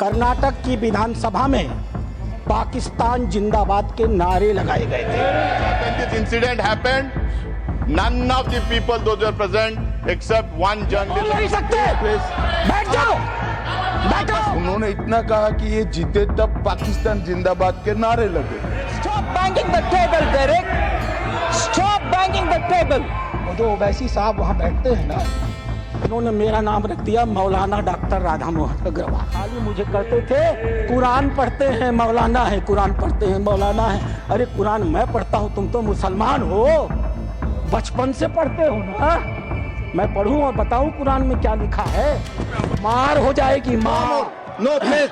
कर्नाटक की विधानसभा में पाकिस्तान जिंदाबाद के नारे लगाए गए थे। When this incident happened, none of the people, those who were present, except one journalist. बोल नहीं सकते, बैठ जाओ, बैठो। उन्होंने इतना कहा कि ये जीते तब पाकिस्तान जिंदाबाद के नारे लगे। Stop banging the table, Derek. Stop banging the table. जो ओवैसी साहब वहाँ बैठते हैं ना, उन्होंने मेरा नाम रख दिया मौलाना डॉक्टर राधा मोहन अग्रवाल। खाली मुझे कहते थे कुरान पढ़ते हैं मौलाना है, कुरान पढ़ते हैं मौलाना है। अरे कुरान मैं पढ़ता हूँ, तुम तो मुसलमान हो, बचपन से पढ़ते हो ना। मैं पढ़ूं और बताऊं कुरान में क्या लिखा है? मार हो जाएगी, मार। नो प्लीज,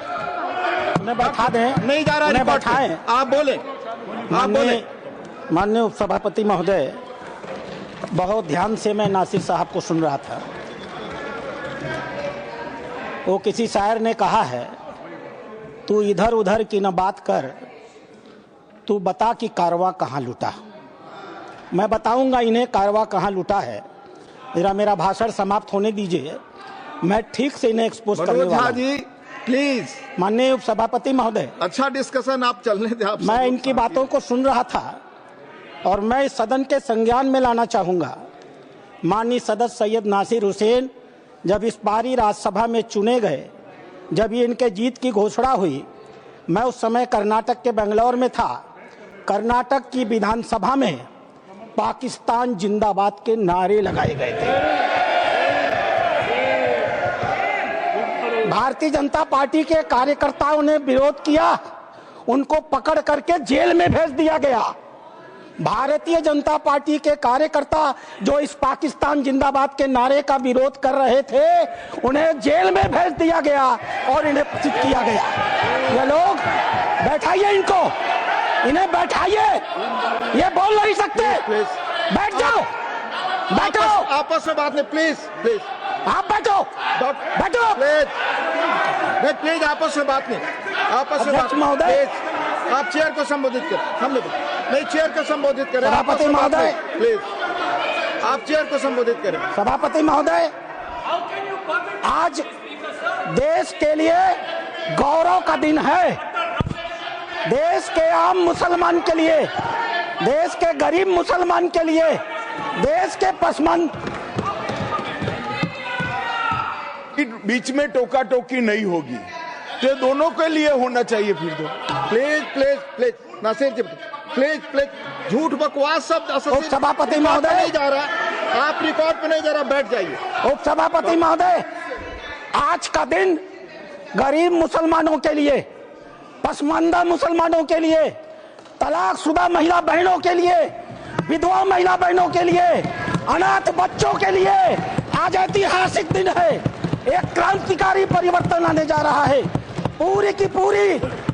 उन्हें बैठा दें, नहीं जा रहा उन्हें रिकॉर्ड पे। बैठाएं। आप बोले, आप बोले। माननीय उपसभापति महोदय, बहुत ध्यान से मैं नासिर साहब को सुन रहा था। वो किसी शायर ने कहा है, तू इधर उधर की न बात कर, तू बता कि कारवा कहाँ लुटा। मैं बताऊंगा इन्हें कारवा कहाँ लुटा है। मेरा भाषण समाप्त होने दीजिए, मैं ठीक से इन्हें एक्सपोज करने वाला हूं। जी प्लीज, माननीय उपसभापति महोदय, अच्छा डिस्कशन आप चलने दें। आप मैं इनकी बातों को सुन रहा था और मैं इस सदन के संज्ञान में लाना चाहूंगा। माननीय सदस्य सैयद नासिर हुसैन जब इस बारी राज्यसभा में चुने गए, जब ये इनके जीत की घोषणा हुई, मैं उस समय कर्नाटक के बेंगलोर में था। कर्नाटक की विधानसभा में पाकिस्तान जिंदाबाद के नारे लगाए गए थे। भारतीय जनता पार्टी के कार्यकर्ताओं ने विरोध किया, उनको पकड़ करके जेल में भेज दिया गया। भारतीय जनता पार्टी के कार्यकर्ता जो इस पाकिस्तान जिंदाबाद के नारे का विरोध कर रहे थे, उन्हें जेल में भेज दिया गया और इन्हें प्रचित किया गया। ये लोग, बैठाइए इनको, इन्हें बैठाइए, ये बोल नहीं सकते। बैठ जाओ, बैठो। आपस में बात नहीं, प्लीज प्लीज, आप बैठो, बैठो। प्लीज प्लीज, आपस में बात नहीं, आपस में बात महोदय, आप चेयर को संबोधित करें। हम लोग नहीं, चेयर को संबोधित करें। सभापति महोदय, प्लीज आप चेयर को संबोधित करें। सभापति महोदय, आज देश के लिए गौरव का दिन है। देश के आम मुसलमान के लिए, देश के गरीब मुसलमान के लिए, देश के पसमंद बीच में टोका टोकी नहीं होगी, ये दोनों के लिए होना चाहिए। फिर तो please please please, Nasir ji please please, झूठ बकवास शब्द सभापति महोदय नहीं जा रहा, आप रिकॉर्ड पे नहीं जा रहा, बैठ जाइए। उप सभापति महोदय, आज का दिन गरीब मुसलमानों के लिए, पसमानदा मुसलमानों के लिए, तलाकशुदा महिला बहनों के लिए, विधवा महिला बहनों के लिए, अनाथ बच्चों के लिए आज ऐतिहासिक दिन है। एक क्रांतिकारी परिवर्तन आने जा रहा है। पूरी की पूरी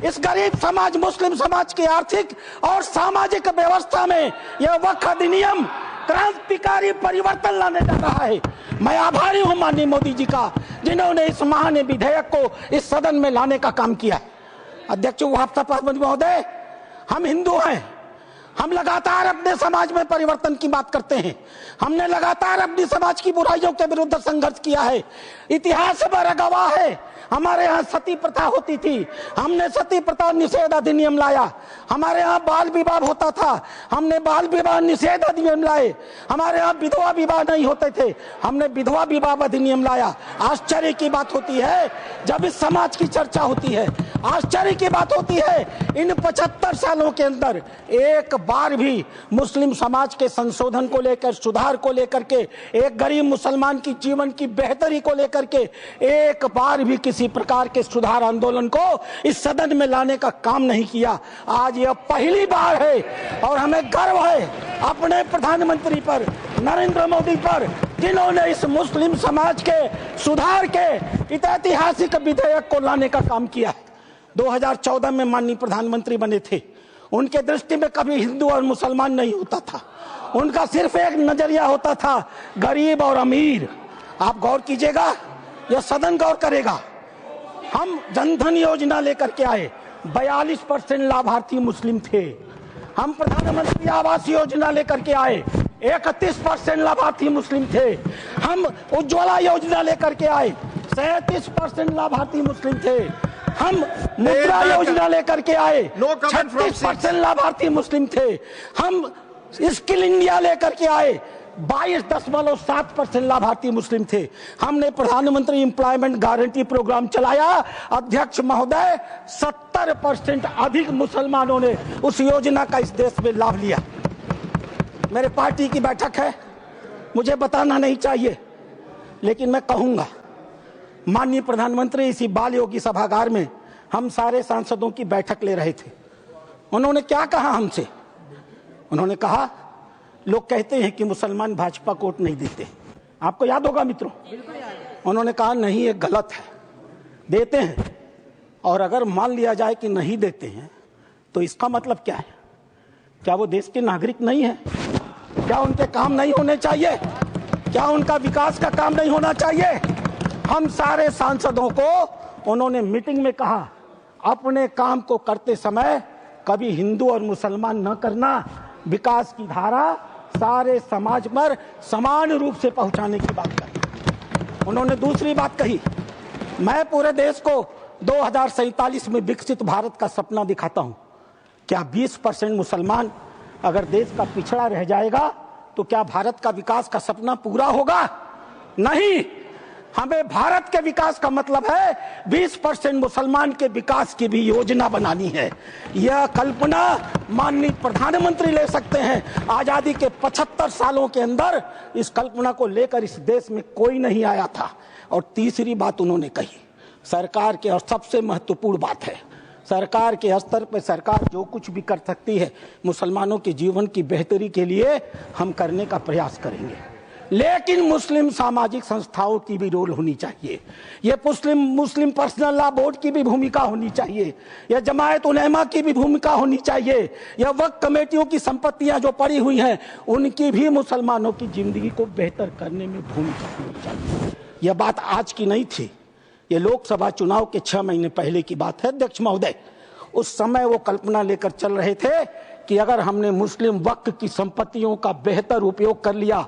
इस गरीब समाज, मुस्लिम समाज की आर्थिक और सामाजिक व्यवस्था में यह वक्फ अधिनियम क्रांतिकारी परिवर्तन लाने जा रहा है। मैं आभारी हूं माननीय मोदी जी का, जिन्होंने इस महान विधेयक को इस सदन में लाने का काम किया। अध्यक्ष महोदय, हम हिंदू हैं, हम लगातार अपने समाज में परिवर्तन की बात करते हैं। हमने लगातार अपनी समाज की बुराइयों के विरुद्ध संघर्ष किया है। इतिहास पर गवाह है, हमारे यहाँ सती प्रथा होती थी, हमने सती प्रथा निषेध अधिनियम लाया। हमारे यहाँ बाल विवाह होता था, हमने बाल विवाह निषेध अधिनियम लाए। हमारे यहाँ विधवा विवाह नहीं होते थे, हमने विधवा विवाह अधिनियम लाया। आश्चर्य की बात होती है जब इस समाज की चर्चा होती है, आश्चर्य की बात होती है इन 75 सालों के अंदर एक बार भी मुस्लिम समाज के संशोधन को लेकर, सुधार को लेकर के, एक गरीब मुसलमान की जीवन की बेहतरी को लेकर के एक बार भी किसी प्रकार के सुधार आंदोलन को इस सदन में लाने का काम नहीं किया। आज यह पहली बार है और हमें गर्व है अपने प्रधानमंत्री पर, नरेंद्र मोदी पर, जिन्होंने इस मुस्लिम समाज के सुधार के इस ऐतिहासिक विधेयक को लाने का काम किया है। 2014 में माननीय प्रधानमंत्री बने थे, उनके दृष्टि में कभी हिंदू और मुसलमान नहीं होता था, उनका सिर्फ एक नजरिया होता था, गरीब और अमीर। आप गौर कीजिएगा, यह सदन गौर करेगा। हम जनधन योजना लेकर के आए, 42% लाभार्थी मुस्लिम थे। हम प्रधानमंत्री आवास योजना लेकर के आए, 31% लाभार्थी मुस्लिम थे। हम उज्ज्वला योजना लेकर के आए, 37% लाभार्थी मुस्लिम थे। हम मुद्रा योजना लेकर के आए, No comment from 36% लाभार्थी मुस्लिम थे। हम स्किल इंडिया लेकर के आए, 22.7% लाभार्थी मुस्लिम थे। हमने प्रधानमंत्री एम्प्लॉयमेंट गारंटी प्रोग्राम चलाया। अध्यक्ष महोदय, 70% अधिक मुसलमानों ने उस योजना का इस देश में लाभ लिया। मेरे पार्टी की बैठक है, मुझे बताना नहीं चाहिए, लेकिन मैं कहूंगा, माननीय प्रधानमंत्री इसी बाल योगी सभागार में हम सारे सांसदों की बैठक ले रहे थे। उन्होंने क्या कहा हमसे? उन्होंने कहा, लोग कहते हैं कि मुसलमान भाजपा को वोट नहीं देते। आपको याद होगा मित्रों, उन्होंने कहा नहीं, ये गलत है, देते हैं। और अगर मान लिया जाए कि नहीं देते हैं तो इसका मतलब क्या है? क्या वो देश के नागरिक नहीं है? क्या उनके काम नहीं होने चाहिए? क्या उनका विकास का काम नहीं होना चाहिए? हम सारे सांसदों को उन्होंने मीटिंग में कहा, अपने काम को करते समय कभी हिंदू और मुसलमान न करना, विकास की धारा सारे समाज पर समान रूप से पहुंचाने की बात कही। उन्होंने दूसरी बात कही, मैं पूरे देश को 2047 में विकसित भारत का सपना दिखाता हूं। क्या 20% मुसलमान अगर देश का पिछड़ा रह जाएगा तो क्या भारत का विकास का सपना पूरा होगा? नहीं। हमें भारत के विकास का मतलब है 20% मुसलमान के विकास की भी योजना बनानी है। यह कल्पना माननीय प्रधानमंत्री ले सकते हैं। आजादी के 75 सालों के अंदर इस कल्पना को लेकर इस देश में कोई नहीं आया था। और तीसरी बात उन्होंने कही, सरकार के, और सबसे महत्वपूर्ण बात है, सरकार के स्तर पर सरकार जो कुछ भी कर सकती है मुसलमानों के जीवन की बेहतरी के लिए हम करने का प्रयास करेंगे। लेकिन मुस्लिम सामाजिक संस्थाओं की भी रोल होनी चाहिए। ये मुस्लिम पर्सनल लॉ बोर्ड की भी भूमिका होनी चाहिए। यह जमायत उलेमा की भी भूमिका होनी चाहिए। यह वक्फ कमेटियों की संपत्तियां जो पड़ी हुई हैं उनकी भी मुसलमानों की जिंदगी को बेहतर करने में भूमिका होनी चाहिए। यह बात आज की नहीं थी, ये लोकसभा चुनाव के 6 महीने पहले की बात है अध्यक्ष महोदय। उस समय वो कल्पना लेकर चल रहे थे कि अगर हमने मुस्लिम वक्फ की संपत्तियों का बेहतर उपयोग कर लिया,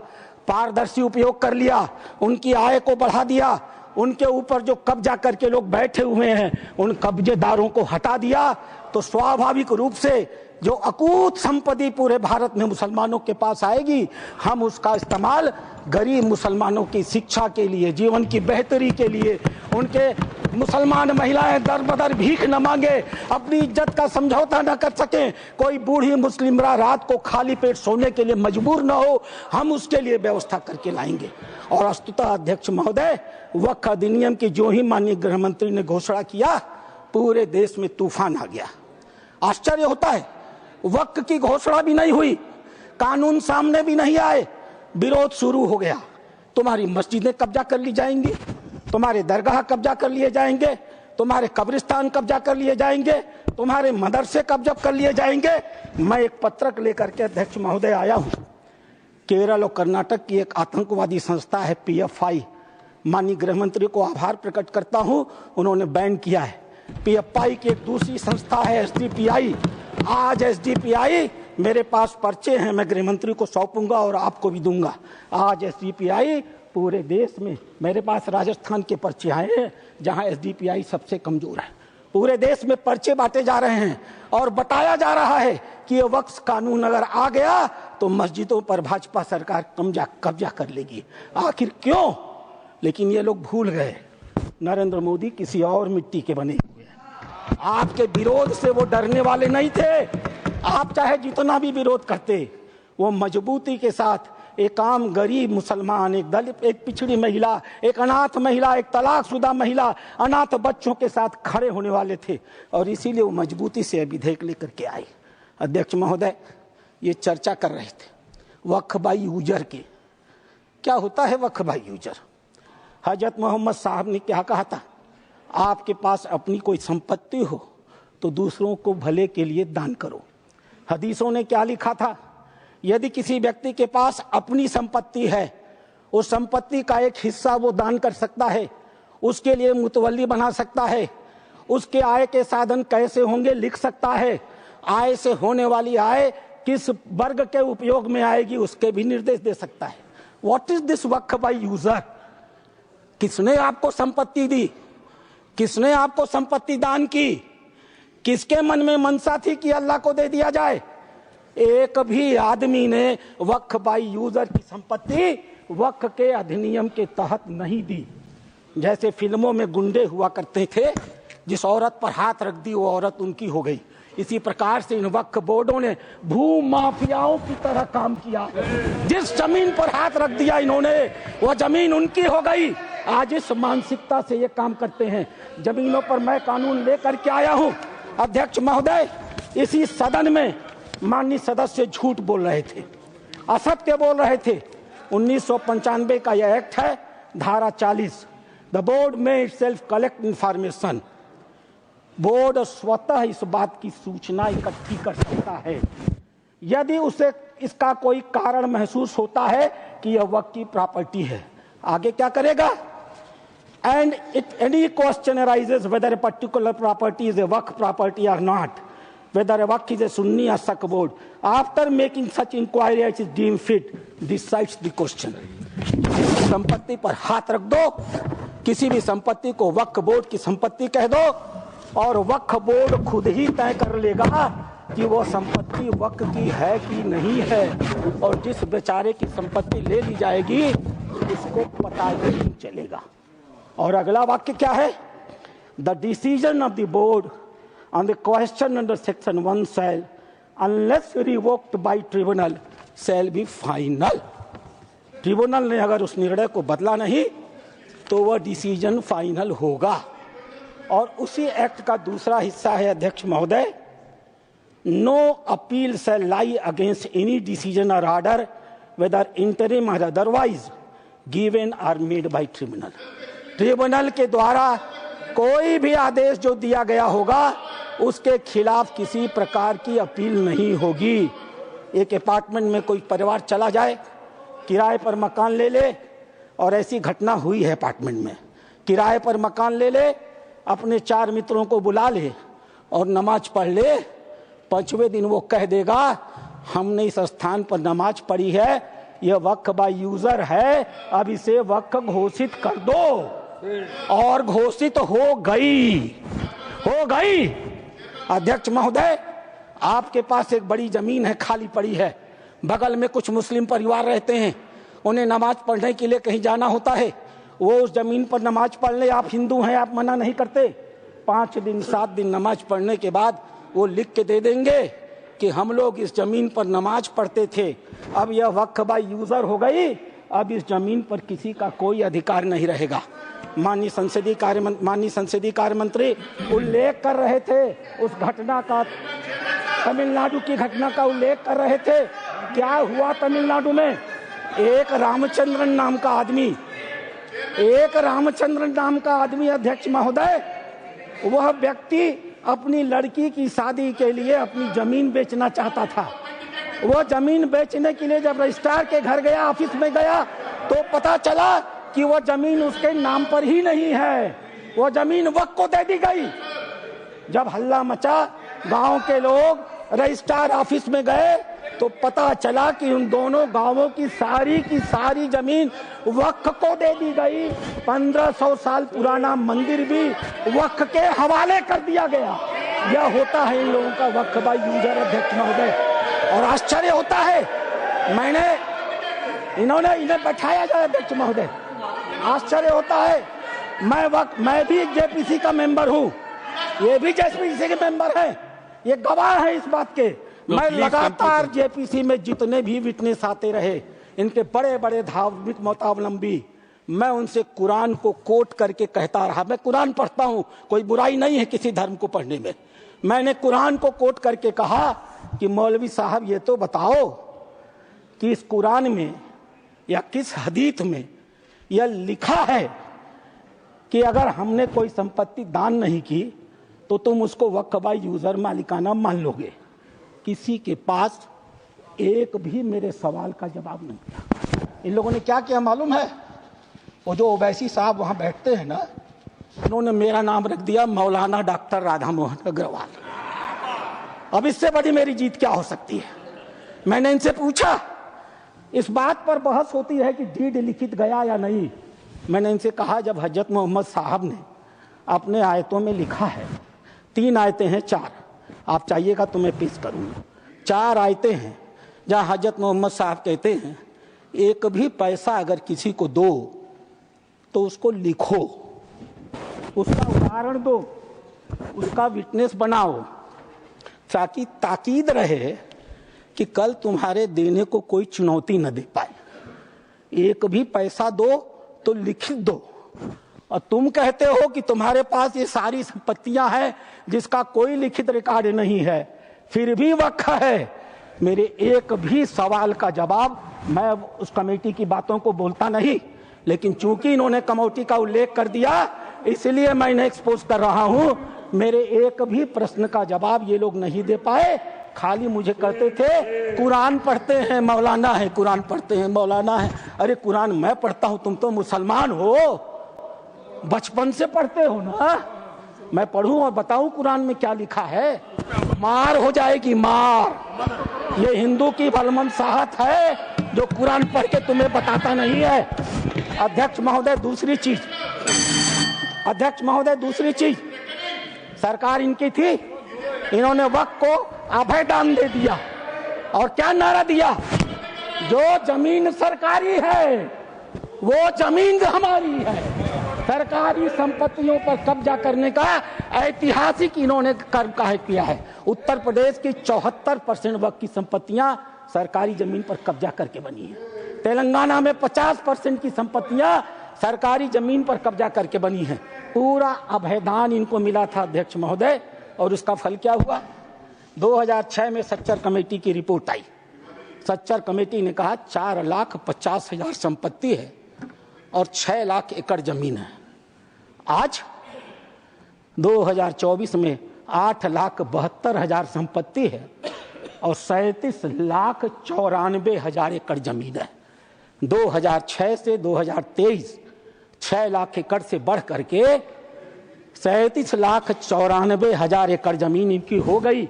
पारदर्शी उपयोग कर लिया, उनकी आय को बढ़ा दिया, उनके ऊपर जो कब्जा करके लोग बैठे हुए हैं उन कब्जेदारों को हटा दिया, तो स्वाभाविक रूप से जो अकूत संपत्ति पूरे भारत में मुसलमानों के पास आएगी, हम उसका इस्तेमाल गरीब मुसलमानों की शिक्षा के लिए, जीवन की बेहतरी के लिए, उनके मुसलमान महिलाएं दर बदर भीख न मांगे, अपनी इज्जत का समझौता न कर सकें, कोई बूढ़ी मुस्लिम रात को खाली पेट सोने के लिए मजबूर न हो, हम उसके लिए व्यवस्था करके लाएंगे। और वस्तुतः अध्यक्ष महोदय, वक्फ अधिनियम की जो ही माननीय गृह मंत्री ने घोषणा किया, पूरे देश में तूफान आ गया। आश्चर्य होता है, वक्फ की घोषणा भी नहीं हुई, कानून सामने भी नहीं आए, विरोध शुरू हो गया। तुम्हारी मस्जिदें कब्जा कर ली जाएंगी, तुम्हारे दरगाह कब्जा कर लिए जाएंगे, तुम्हारे कब्रिस्तान कब्जा कर लिए जाएंगे, तुम्हारे मदरसे कब्जा कर लिए जाएंगे। मैं एक पत्रक लेकर के अध्यक्ष महोदय आया हूं। केरल और कर्नाटक की एक आतंकवादी संस्था है PFI, माननीय गृह मंत्री को आभार प्रकट करता हूं, उन्होंने बैन किया है। PFI की एक दूसरी संस्था है SDPI। आज SDPI, मेरे पास पर्चे हैं, मैं गृह मंत्री को सौंपूंगा और आपको भी दूंगा। आज SDPI पूरे देश में, मेरे पास राजस्थान के पर्चे आए हैं जहां SDPI सबसे कमजोर है। पूरे देश में पर्चे बांटे जा रहे हैं और बताया जा रहा है कि ये वक्फ कानून अगर आ गया तो मस्जिदों पर भाजपा सरकार कब्जा कर लेगी। आखिर क्यों? लेकिन ये लोग भूल गए, नरेंद्र मोदी किसी और मिट्टी के बने हुए हैं। आपके विरोध से वो डरने वाले नहीं थे। आप चाहे जितना भी विरोध करते, वो मजबूती के साथ एक आम गरीब मुसलमान, एक दलित, एक पिछड़ी महिला, एक अनाथ महिला, एक तलाकशुदा महिला, अनाथ बच्चों के साथ खड़े होने वाले थे और इसीलिए वो मजबूती से विधेयक लेकर के आए। अध्यक्ष महोदय, ये चर्चा कर रहे थे वक्फ बाई यूजर की। क्या होता है वक्फ बाई यूजर? हजरत मोहम्मद साहब ने क्या कहा था? आपके पास अपनी कोई संपत्ति हो तो दूसरों को भले के लिए दान करो। हदीसों ने क्या लिखा था? यदि किसी व्यक्ति के पास अपनी संपत्ति है, उस संपत्ति का एक हिस्सा वो दान कर सकता है, उसके लिए मुतवल्ली बना सकता है, उसके आय के साधन कैसे होंगे लिख सकता है, आय से होने वाली आय किस वर्ग के उपयोग में आएगी उसके भी निर्देश दे सकता है। What is this Waqf by user? किसने आपको संपत्ति दी? किसने आपको संपत्ति दान की? किसके मन में मनसा थी कि अल्लाह को दे दिया जाए? एक भी आदमी ने वक्फ बाई यूजर की संपत्ति वक्फ के अधिनियम के तहत नहीं दी। जैसे फिल्मों में गुंडे हुआ करते थे, जिस औरत पर हाथ रख दी वो औरत उनकी हो गई। इसी प्रकार से इन वक्फ बोर्डों ने भू माफियाओं की तरह काम किया। जिस जमीन पर हाथ रख दिया इन्होंने वो जमीन उनकी हो गई। आज इस मानसिकता से ये काम करते हैं। जमीनों पर मैं कानून लेकर के आया हूं। अध्यक्ष महोदय, इसी सदन में माननीय सदस्य झूठ बोल रहे थे, असत्य बोल रहे थे। 1995 का यह एक्ट है, धारा 40, द बोर्ड में इटसेल्फ कलेक्ट इंफॉर्मेशन। बोर्ड स्वतः इस बात की सूचना इकट्ठी कर सकता है यदि उसे इसका कोई कारण महसूस होता है कि यह वक्फ की प्रॉपर्टी है। आगे क्या करेगा? And it any question arises whether a particular property is a waqf property or not, whether a waqf is a Sunni or सक board, after making such inquiry as is deem fit decides the question. संपत्ति पर हाथ रख दो, किसी भी संपत्ति को वक्फ बोर्ड की संपत्ति कह दो और वक्फ बोर्ड खुद ही तय कर लेगा कि वो संपत्ति वक्फ की है कि नहीं है। और जिस बेचारे की संपत्ति ले ली जाएगी उसको पता ही नहीं चलेगा। और अगला वाक्य क्या है? The decision of the board on the question under section 1 shall unless revoked by tribunal shall be final. Tribunal ने अगर उस निर्णय को बदला नहीं तो वह डिसीजन फाइनल होगा। और उसी एक्ट का दूसरा हिस्सा है अध्यक्ष महोदय, no appeal shall lie against any decision or order whether interim or otherwise given or made by tribunal. Tribunal के द्वारा कोई भी आदेश जो दिया गया होगा उसके खिलाफ किसी प्रकार की अपील नहीं होगी। एक अपार्टमेंट में कोई परिवार चला जाए, किराए पर मकान ले ले, और ऐसी घटना हुई है अपार्टमेंट में, किराए पर मकान ले ले, अपने 4 मित्रों को बुला ले और नमाज पढ़ ले। 5वें दिन वो कह देगा हमने इस स्थान पर नमाज पढ़ी है, यह वक्फ बाय यूजर है, अब इसे वक्फ घोषित कर दो। और घोषित हो गई। अध्यक्ष महोदय, आपके पास एक बड़ी जमीन है, खाली पड़ी है, बगल में कुछ मुस्लिम परिवार रहते हैं, उन्हें नमाज पढ़ने के लिए कहीं जाना होता है, वो उस जमीन पर नमाज पढ़ ले। आप हिंदू हैं, आप मना नहीं करते। 5 दिन 7 दिन नमाज पढ़ने के बाद वो लिख के दे देंगे कि हम लोग इस जमीन पर नमाज पढ़ते थे, अब यह वक्फ बाय यूजर हो गई, अब इस जमीन पर किसी का कोई अधिकार नहीं रहेगा। माननीय संसदीय कार्य मंत्री उल्लेख कर रहे थे उस घटना का, तमिलनाडु की घटना का उल्लेख कर रहे थे। क्या हुआ तमिलनाडु में? एक रामचंद्रन नाम का आदमी अध्यक्ष महोदय, वह व्यक्ति अपनी लड़की की शादी के लिए अपनी जमीन बेचना चाहता था। वो जमीन बेचने के लिए जब रजिस्ट्रार के घर गया, ऑफिस में गया, तो पता चला कि वो जमीन उसके नाम पर ही नहीं है, वो जमीन वक्फ को दे दी गई। जब हल्ला मचा, गांव के लोग रजिस्ट्रार ऑफिस में गए तो पता चला कि उन दोनों गांवों की सारी जमीन वक्फ को दे दी गई। 1500 साल पुराना मंदिर भी वक्फ के हवाले कर दिया गया। यह होता है इन लोगों का वक्फ बाय यूजर अध्यक्ष महोदय। और आश्चर्य होता है, इन्हें बैठाया जाए अध्यक्ष महोदय, आश्चर्य होता है। मैं भी जेपीसी का मेंबर हूँ, ये भी जेपीसी के मेंबर हैं, ये गवाह है इस बात के। मैं लगातार जेपीसी में जितने भी विटनेस आते रहे, इनके बड़े बड़े धार्मिक मतावलंबी, मैं उनसे कुरान को कोट करके कहता रहा। मैं कुरान पढ़ता हूँ, कोई बुराई नहीं है किसी धर्म को पढ़ने में। मैंने कुरान को कोट करके कहा कि मौलवी साहब ये तो बताओ कि इस कुरान में या किस हदीस में यह लिखा है कि अगर हमने कोई संपत्ति दान नहीं की तो तुम उसको वक्फ बाय यूजर मालिकाना मान लोगे। किसी के पास एक भी मेरे सवाल का जवाब नहीं था। इन लोगों ने क्या किया मालूम है? वो जो ओवैसी साहब वहां बैठते हैं ना, उन्होंने मेरा नाम रख दिया मौलाना डॉक्टर राधा मोहन अग्रवाल। अब इससे बड़ी मेरी जीत क्या हो सकती है? मैंने इनसे पूछा, इस बात पर बहस होती है कि डीड लिखित गया या नहीं। मैंने इनसे कहा, जब हजरत मोहम्मद साहब ने अपने आयतों में लिखा है, 3 आयतें हैं, 4 आप चाहिएगा तो मैं पेश करूंगा। 4 आयतें हैं जहां हजरत मोहम्मद साहब कहते हैं एक भी पैसा अगर किसी को दो तो उसको लिखो, उसका उदाहरण दो, उसका विटनेस बनाओ, ताकि ताकीद रहे कि कल तुम्हारे देने को कोई चुनौती न दे पाए। एक भी पैसा दो तो लिखित दो। और तुम कहते हो कि तुम्हारे पास ये सारी संपत्तियां हैं जिसका कोई लिखित रिकॉर्ड नहीं है, फिर भी वक्त है। मेरे एक भी सवाल का जवाब, मैं उस कमेटी की बातों को बोलता नहीं, लेकिन चूंकि इन्होंने कमेटी का उल्लेख कर दिया इसलिए मैं इन्हें एक्सपोज कर रहा हूं। मेरे एक भी प्रश्न का जवाब ये लोग नहीं दे पाए, खाली मुझे कहते थे कुरान पढ़ते हैं मौलाना है, कुरान पढ़ते हैं मौलाना है। अरे कुरान मैं पढ़ता हूं, तुम तो मुसलमान हो, बचपन से पढ़ते हो ना। मैं पढ़ूं और बताऊं कुरान में क्या लिखा है? मार हो जाएगी, मार। ये हिंदू की भलमनसाहत है जो कुरान पढ़ के तुम्हें बताता नहीं है। अध्यक्ष महोदय दूसरी चीज, अध्यक्ष महोदय दूसरी चीज, सरकार इनकी थी, इन्होंने वक्त को अभय दान दे दिया और क्या नारा दिया? जो जमीन सरकारी है वो जमीन हमारी है। सरकारी संपत्तियों पर कब्जा करने का ऐतिहासिक इन्होंने कर्म काहे किया है। उत्तर प्रदेश की 74% वक्त की संपत्तियां सरकारी जमीन पर कब्जा करके बनी है। तेलंगाना में 50% की संपत्तियां सरकारी जमीन पर कब्जा करके बनी है। पूरा अभयदान इनको मिला था अध्यक्ष महोदय, और उसका फल क्या हुआ? 2006 में सच्चर कमेटी की रिपोर्ट आई। सच्चर कमेटी ने कहा 4,50,000 संपत्ति है और 6 लाख एकड़ जमीन है। आज 2024 में 8,72,000 संपत्ति है और 37,94,000 एकड़ जमीन है। 2006 से 2023 6 लाख एकड़ से बढ़ करके 37,94,000 एकड़ जमीन इनकी हो गई।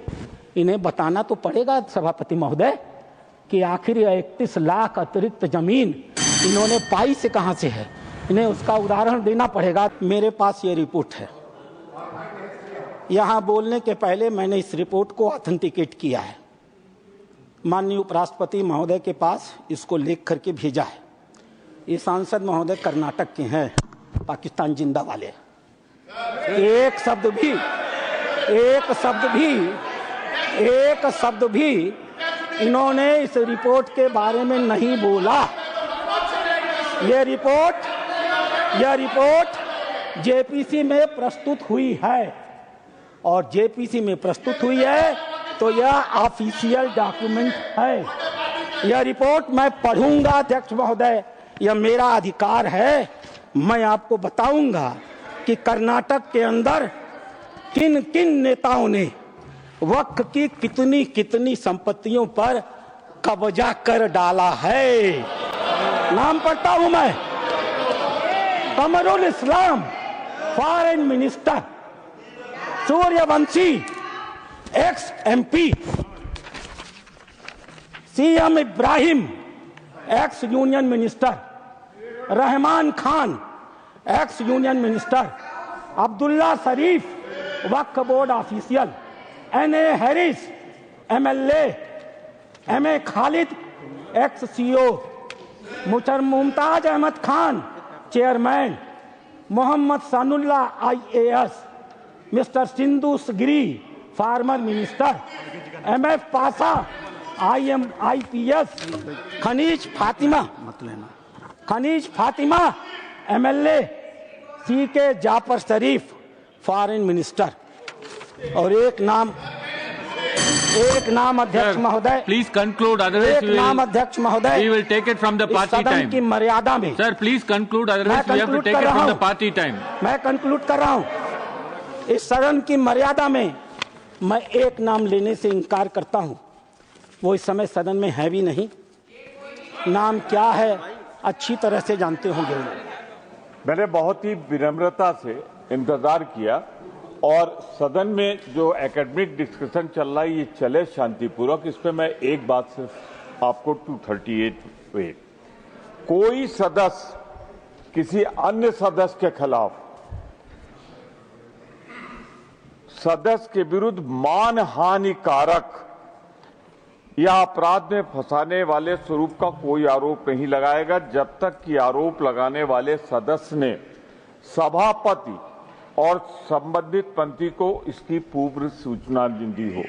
इन्हें बताना तो पड़ेगा सभापति महोदय कि आखिर 31 लाख अतिरिक्त जमीन इन्होंने पाई से कहां से है, इन्हें उसका उदाहरण देना पड़ेगा। मेरे पास ये रिपोर्ट है, यहां बोलने के पहले मैंने इस रिपोर्ट को ऑथेंटिकेट किया है, माननीय उपराष्ट्रपति महोदय के पास इसको लिख करके भेजा है। ये सांसद महोदय कर्नाटक के हैं, पाकिस्तान जिंदा वाले। एक शब्द भी इन्होंने इस रिपोर्ट के बारे में नहीं बोला। यह रिपोर्ट जेपीसी में प्रस्तुत हुई है, और जेपीसी में प्रस्तुत हुई है तो यह ऑफिशियल डॉक्यूमेंट है। यह रिपोर्ट मैं पढ़ूंगा अध्यक्ष महोदय, यह मेरा अधिकार है। मैं आपको बताऊंगा कि कर्नाटक के अंदर किन किन नेताओं ने वक्त की कितनी कितनी संपत्तियों पर कब्जा कर डाला है। नाम पढ़ता हूं मैं, Qamrul Islam foreign minister, Suryavanshi ex MP, CM Ibrahim ex union minister, Rahman Khan ex union minister, Abdullah Sharif waqf board official, NA Haris MLA, MA Khalid ex CO, Mumtaz Ahmed Khan chairman, Mohammed Sanaulla IAS, mister Sindhu Giri former minister, MF Pasha IPS, Kaneez Fatima MLA, CK Jaffer Sharief foreign minister. और एक नाम अध्यक्ष महोदय, प्लीज कंक्लूड, अदरवाइज एक नाम अध्यक्ष महोदय, we will take it from the party time की मर्यादा में। Sir please conclude, otherwise we have to take it from the party time. मैं कंक्लूड कर रहा हूं। इस सदन की मर्यादा में मैं एक नाम लेने से इनकार करता हूं, वो इस समय सदन में है भी नहीं। नाम क्या है अच्छी तरह से जानते होंगे। मैंने बहुत ही विनम्रता से इंतजार किया और सदन में जो एकेडमिक डिस्कशन चल रहा है ये चले शांतिपूर्वक। इस पे मैं एक बात सिर्फ आपको 238 पे, कोई सदस्य किसी अन्य सदस्य के खिलाफ सदस्य के विरुद्ध मानहानिकारक या अपराध में फंसाने वाले स्वरूप का कोई आरोप नहीं लगाएगा जब तक कि आरोप लगाने वाले सदस्य ने सभापति और संबंधित मंत्री को इसकी पूर्व सूचना दी हो,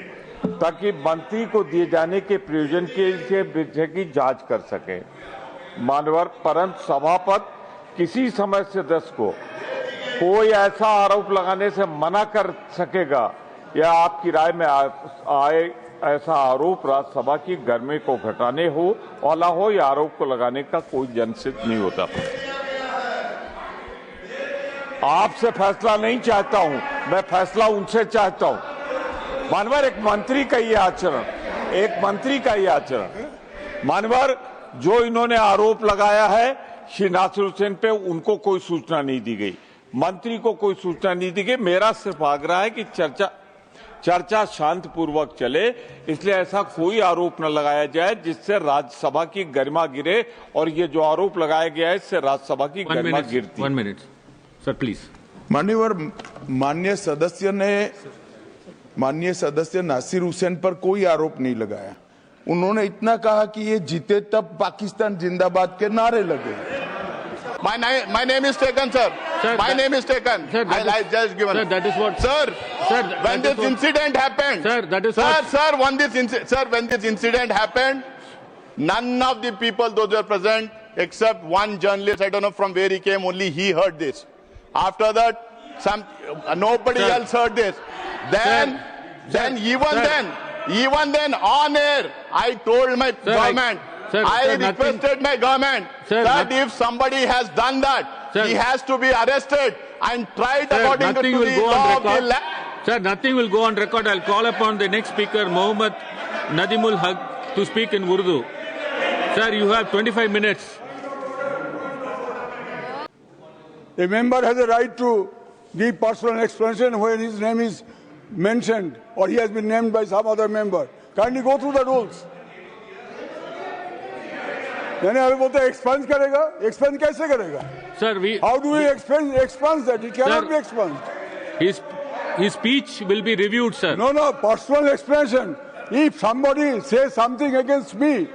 ताकि मंत्री को दिए जाने के प्रयोजन के विषय की जांच कर सके। मानवर परंतु सभापति किसी समय सदस्य को कोई ऐसा आरोप लगाने से मना कर सकेगा या आपकी राय में आए ऐसा आरोप राज्यसभा की गर्मी को घटाने हो वाला हो या आरोप को लगाने का कोई जनहित नहीं होता। आपसे फैसला नहीं चाहता हूं, मैं फैसला उनसे चाहता हूं। मानवर एक मंत्री का ये आचरण, मानवर जो इन्होंने आरोप लगाया है श्री नासिर हुसैन पे, उनको कोई सूचना नहीं दी गई, मंत्री को कोई सूचना नहीं दी गई। मेरा सिर्फ आग्रह है कि चर्चा शांतिपूर्वक चले, इसलिए ऐसा कोई आरोप न लगाया जाए जिससे राज्यसभा की गरिमा गिरे, और ये जो आरोप लगाया गया है इससे राज्यसभा की गरिमा गिरती है। 1 minute, सर प्लीज। मान्यवर माननीय सदस्य नासिर हुसैन पर कोई आरोप नहीं लगाया। उन्होंने इतना कहा कि ये जीते तब पाकिस्तान जिंदाबाद के नारे लगे। My name is taken, sir. My name is taken. Sir, I just given. Sir, that is what. Sir, when this incident happened. Sir, that is what. Sir, when this incident happened, none of the people, those who were present, except one journalist, I don't know from where he came, only he heard this. After that, nobody Sir. else heard this. Then even then, on air, I told my government. I requested my government that if somebody has done that, he has to be arrested and tried according to the law of the land. Sir, nothing will go on record. I'll call upon the next speaker, Mohammed Nadimul Haq, to speak in Urdu. Sir, you have 25 minutes. A member has a right to give personal explanation when his name is mentioned or he has been named by some other member. Kindly go through the rules. यानी अभी बोलते हैं expense करेगा, expense कैसे करेगा? Sir, how do we expense that? It cannot be expensed. His speech will be reviewed, sir. No, personal explanation. If somebody says something against me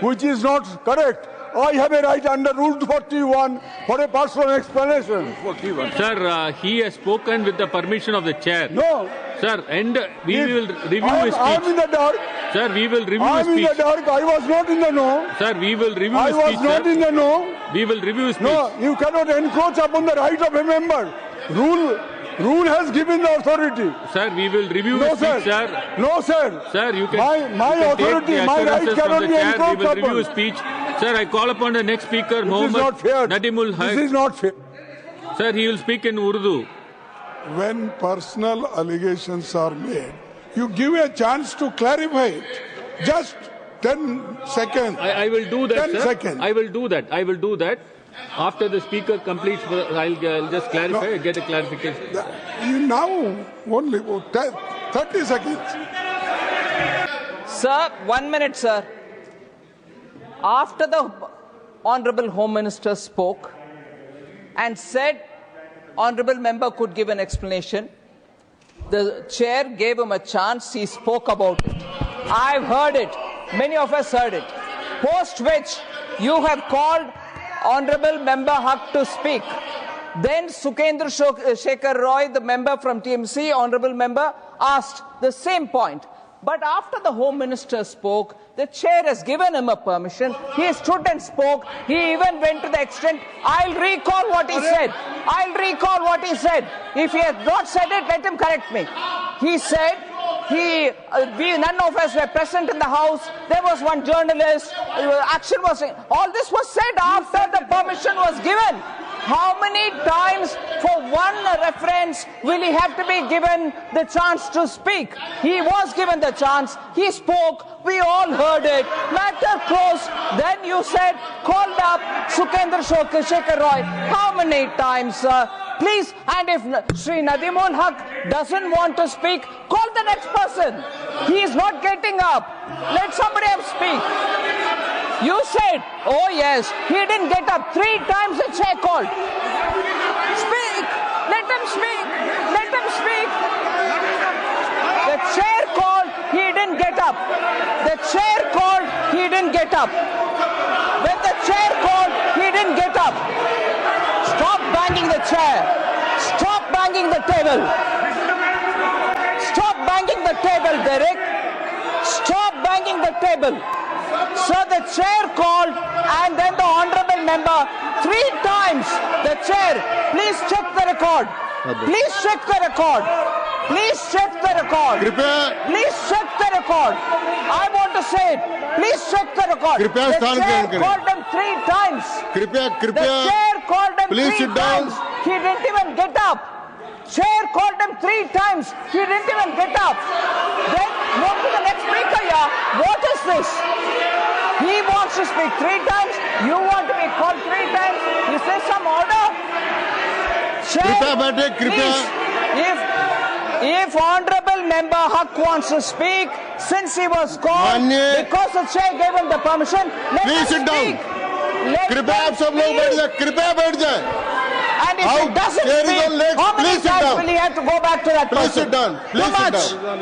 which is not correct, I have a right under Rule 41 for a personal explanation. 41. Sir, he has spoken with the permission of the chair. No. Sir, and we will review his speech. I am in the dark. Sir, we will review his speech. I am in the dark. I was not in the know. Sir, we will review his speech. I was not in the know. We will review his speech. No, you cannot encroach upon the right of a member. Rule has given the authority. Sir, we will review his speech, sir. No, sir. Sir, you can. My authority, my right cannot be encroached upon. We will review his speech. Sir, I call upon the next speaker, Mohammed Nadimul Haq. This is not fair. Sir, he will speak in Urdu. When personal allegations are made, you give a chance to clarify it. Just 10 seconds. I will do that, 10 sir. seconds. I will do that. After the speaker completes, I'll just clarify, get a clarification. You now only 30 seconds. Sir, 1 minute, sir. After the Honorable Home Minister spoke and said Honorable Member could give an explanation, the chair gave him a chance, he spoke about it. I've heard it. Many of us heard it. Post which you have called Honorable Member Haq to speak. Then Sukendra Shekhar Roy, the member from TMC, Honorable Member, asked the same point. But after the Home Minister spoke, the chair has given him a permission. He stood and spoke. He even went to the extent, I'll recall what he said. If he has not said it, let him correct me. He said, none of us were present in the house. There was one journalist. Action was. All this was said after the permission was given. How many times for one reference will he have to be given the chance to speak? He was given the chance. He spoke. We all heard it. Matter closed. Then you said, called up Sukendra Shekhar Roy. How many times, sir? Please, and if Sri Nadimul Haq doesn't want to speak, call the next person. He is not getting up. Let somebody else speak. You said, oh yes, he didn't get up. 3 times the chair called. Speak. Let him speak. chair called, he didn't get up. When the chair called, he didn't get up. Stop banging the chair. Stop banging the table. Stop banging the table, Derek. Stop banging the table. So the chair called, and then the honorable member 3 times. The chair, please check the record. Please check the record. Please check the record. Please check the record. I want to say it. Please check the record. The chair called him 3 times. The chair called him 3 times. He didn't even get up. Chair called him 3 times. He didn't even get up. Then move to the next speaker, yeah. What is this? He wants to speak 3 times. You want to be called 3 times. Is there some order? Chair, please, if Honorable Member Haq wants to speak, since he was called, because the chair gave him the permission, let him speak. कृपया आप सब लोग बैठ जाए, कृपया बैठ जाए. And if he doesn't speak, how many times will he have to go back to that person? Please sit down. Please sit down.